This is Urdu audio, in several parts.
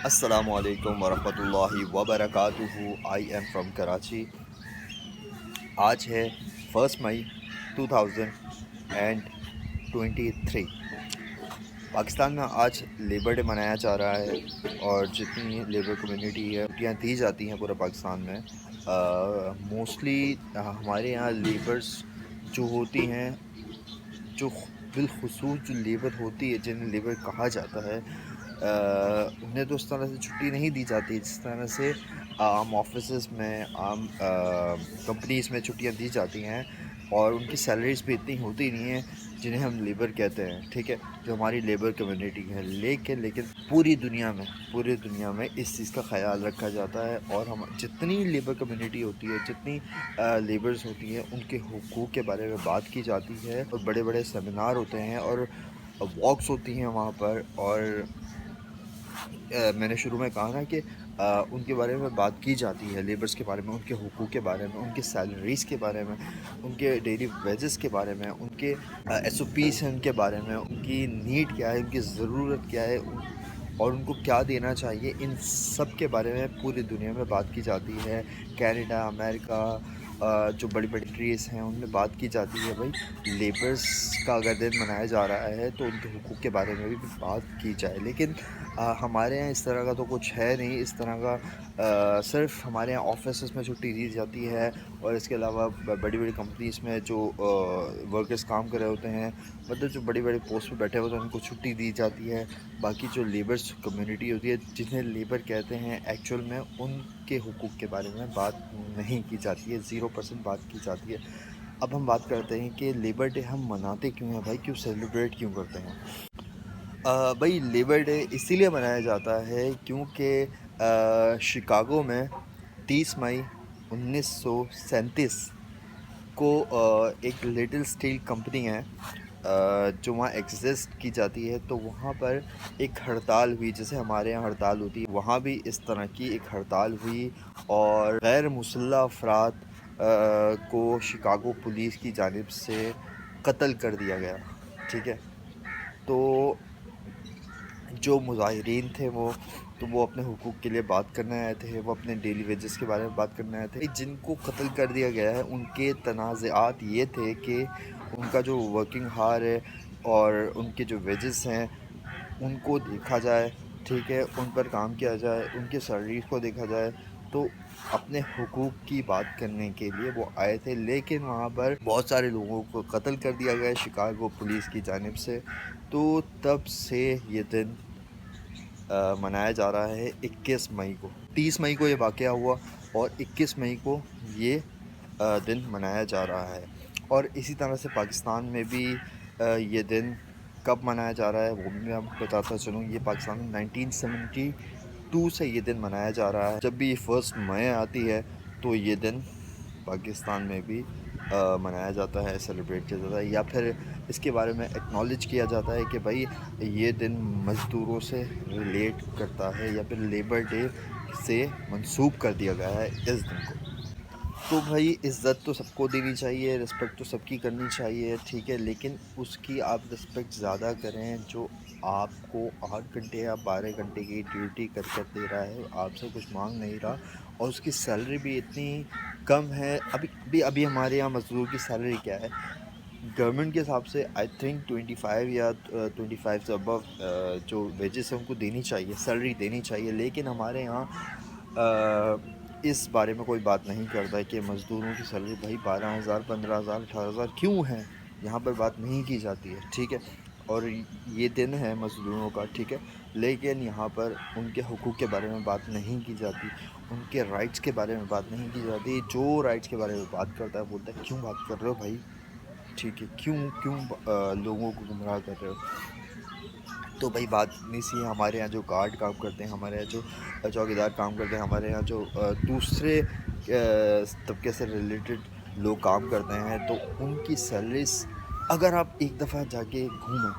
السلام علیکم ورحمۃ اللہ وبرکاتہ. I am from Karachi. آج ہے 1 مئی 2023. پاکستان میں آج لیبر ڈے منایا جا رہا ہے، اور جتنی لیبر کمیونٹی ہے چھٹیاں دی جاتی ہیں پورے پاکستان میں. موسٹلی ہمارے یہاں لیبرز جو ہوتی ہیں، جو بالخصوص جو لیبر ہوتی ہے، جنہیں لیبر کہا جاتا ہے، انہیں تو اس طرح سے چھٹی نہیں دی جاتی جس طرح سے عام آفیسز میں، عام کمپنیز میں چھٹیاں دی جاتی ہیں. اور ان کی سیلریز بھی اتنی ہوتی نہیں ہیں جنہیں ہم لیبر کہتے ہیں، ٹھیک ہے، جو ہماری لیبر کمیونٹی ہے. لیکن پوری دنیا میں اس چیز کا خیال رکھا جاتا ہے، اور ہم جتنی لیبر کمیونٹی ہوتی ہے، جتنی لیبرز ہوتی ہیں، ان کے حقوق کے بارے میں بات کی جاتی ہے، اور بڑے بڑے سیمینار ہوتے ہیں اور واکس ہوتی ہیں وہاں پر. اور میں نے شروع میں کہا نا کہ ان کے بارے میں بات کی جاتی ہے، لیبرز کے بارے میں، ان کے حقوق کے بارے میں، ان کی سیلریز کے بارے میں، ان کے ڈیلی ویجز کے بارے میں، ان کے ایس او پیز ہیں ان کے بارے میں، ان کی نیڈ کیا ہے، ان کی ضرورت کیا ہے، اور ان کو کیا دینا چاہیے. ان سب کے بارے میں پوری دنیا میں بات کی جاتی ہے. کینیڈا، امریکہ، جو بڑی بڑی کنٹریز ہیں، ان میں بات کی جاتی ہے. بھائی لیبرز کا اگر دن منایا جا رہا ہے تو ان کے حقوق کے بارے میں بھی بات کی جائے. لیکن ہمارے یہاں اس طرح کا تو کچھ ہے نہیں. اس طرح کا صرف ہمارے یہاں آفیسز میں چھٹی دی جاتی ہے، اور اس کے علاوہ بڑی بڑی کمپنیز میں جو ورکرز کام کر رہے ہوتے ہیں، مطلب جو بڑی بڑی پوسٹ پہ بیٹھے ہوتے ہیں، ان کو چھٹی دی جاتی ہے. باقی جو لیبرز کمیونٹی ہوتی ہے، جنہیں لیبر کہتے ہیں ایکچوئل میں، ان کے حقوق کے بارے میں بات نہیں کی جاتی ہے. 0% بات کی جاتی ہے. اب ہم بات کرتے ہیں کہ لیبر ڈے ہم مناتے کیوں ہیں بھائی، کیوں سیلیبریٹ کیوں کرتے ہیں. بھائی لیبر ڈے اسی لیے منایا جاتا ہے کیونکہ شکاگو میں 30 مئی 1937 کو ایک لٹل اسٹیل کمپنی ہے جو وہاں ایگزسٹ کی جاتی ہے. تو وہاں پر ایک ہڑتال ہوئی، جیسے ہمارے یہاں ہڑتال ہوتی ہے، وہاں بھی اس طرح کی ایک ہڑتال ہوئی، اور غیر مسلح افراد کو شکاگو پولیس کی جانب سے قتل کر دیا گیا. ٹھیک ہے، تو جو مظاہرین تھے وہ اپنے حقوق کے لیے بات کرنے آئے تھے، وہ اپنے ڈیلی ویجز کے بارے میں بات کرنے آئے تھے. جن کو قتل کر دیا گیا ہے ان کے تنازعات یہ تھے کہ ان کا جو ورکنگ ہار ہے اور ان کے جو ویجز ہیں ان کو دیکھا جائے، ٹھیک ہے، ان پر کام کیا جائے، ان کے سیلریز کو دیکھا جائے. تو اپنے حقوق کی بات کرنے کے لیے وہ آئے تھے. لیکن وہاں پر بہت سارے لوگوں کو قتل کر دیا گیا شکاگو پولیس کی جانب سے. تو تب سے یہ دن منایا جا رہا ہے 21 مئی کو. 30 مئی کو یہ واقعہ ہوا، اور 21 مئی کو یہ دن منایا جا رہا ہے. اور اسی طرح سے پاکستان میں بھی یہ دن کب منایا جا رہا ہے وہ بھی میں آپ کو بتاتا چلوں. یہ پاکستان میں 1972 سے یہ دن منایا جا رہا ہے. جب بھی 1 مئی آتی ہے تو یہ دن پاکستان میں بھی منایا جاتا ہے، سیلیبریٹ کیا جاتا ہے، یا پھر اس کے بارے میں ایکنالج کیا جاتا ہے کہ بھائی یہ دن مزدوروں سے ریلیٹ کرتا ہے، یا پھر لیبر ڈے سے منسوب کر دیا گیا ہے اس دن کو. تو بھائی عزت تو سب کو دینی چاہیے، رسپیکٹ تو سب کی کرنی چاہیے، ٹھیک ہے، لیکن اس کی آپ رسپیکٹ زیادہ کریں جو آپ کو 8 گھنٹے یا 12 گھنٹے کی ڈیوٹی کر کے دے رہا ہے، آپ سے کچھ مانگ نہیں رہا، اور اس کی سیلری بھی اتنی کم ہے. ابھی ہمارے یہاں مزدور کی سیلری کیا ہے گورنمنٹ کے حساب سے؟ آئی تھنک 25 یا 25 سے ابو جو ویجز ہیں ان کو دینی چاہیے، سیلری دینی چاہیے. لیکن ہمارے یہاں اس بارے میں کوئی بات نہیں کرتا کہ مزدوروں کی سیلری بھائی 12,000 15,000 18,000 کیوں ہے، یہاں پر بات نہیں کی جاتی ہے. ٹھیک ہے، اور یہ دن ہے مزدوروں کا، ٹھیک ہے، لیکن یہاں پر ان کے حقوق کے بارے میں بات نہیں کی جاتی، ان کے رائٹس کے بارے میں بات نہیں کی جاتی. جو رائٹس کے بارے میں بات کرتا ہے بولتا ہے کیوں بات کر رہے ہو بھائی، ٹھیک ہے، کیوں لوگوں کو گمراہ کر رہے ہو. تو بھائی بات نہیں سی. ہمارے یہاں جو گارڈ کام کرتے ہیں، ہمارے یہاں جو چوکیدار کام کرتے ہیں، ہمارے یہاں جو دوسرے طبقے سے ریلیٹڈ لوگ کام کرتے ہیں، تو ان کی سیلریز اگر آپ ایک دفعہ جا کے گھومیں،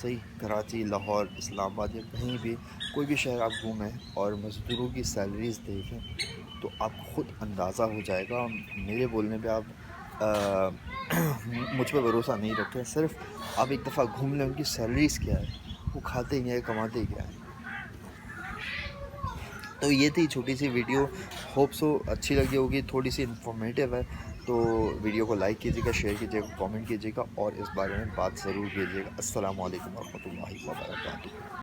صحیح، کراچی، لاہور، اسلام آباد یا کہیں بھی کوئی بھی شہر آپ گھومیں اور مزدوروں کی سیلریز دیکھیں تو آپ کو خود اندازہ ہو جائے گا. میرے بولنے پہ آپ مجھ پہ بھروسہ نہیں رکھیں، صرف آپ ایک دفعہ گھوم لیں ان کی سیلریز کیا ہے، وہ کھاتے کیا ہے، کماتے کیا ہے. تو یہ تھی چھوٹی سی ویڈیو، ہوپ سو اچھی لگی ہوگی، تھوڑی سی انفارمیٹیو ہے، تو ویڈیو کو لائک کیجیے گا، شیئر کیجیے گا، کامنٹ کیجیے گا اور اس بارے میں بات ضرور کیجیے گا۔ السلام علیکم ورحمۃ اللہ وبرکاتہ۔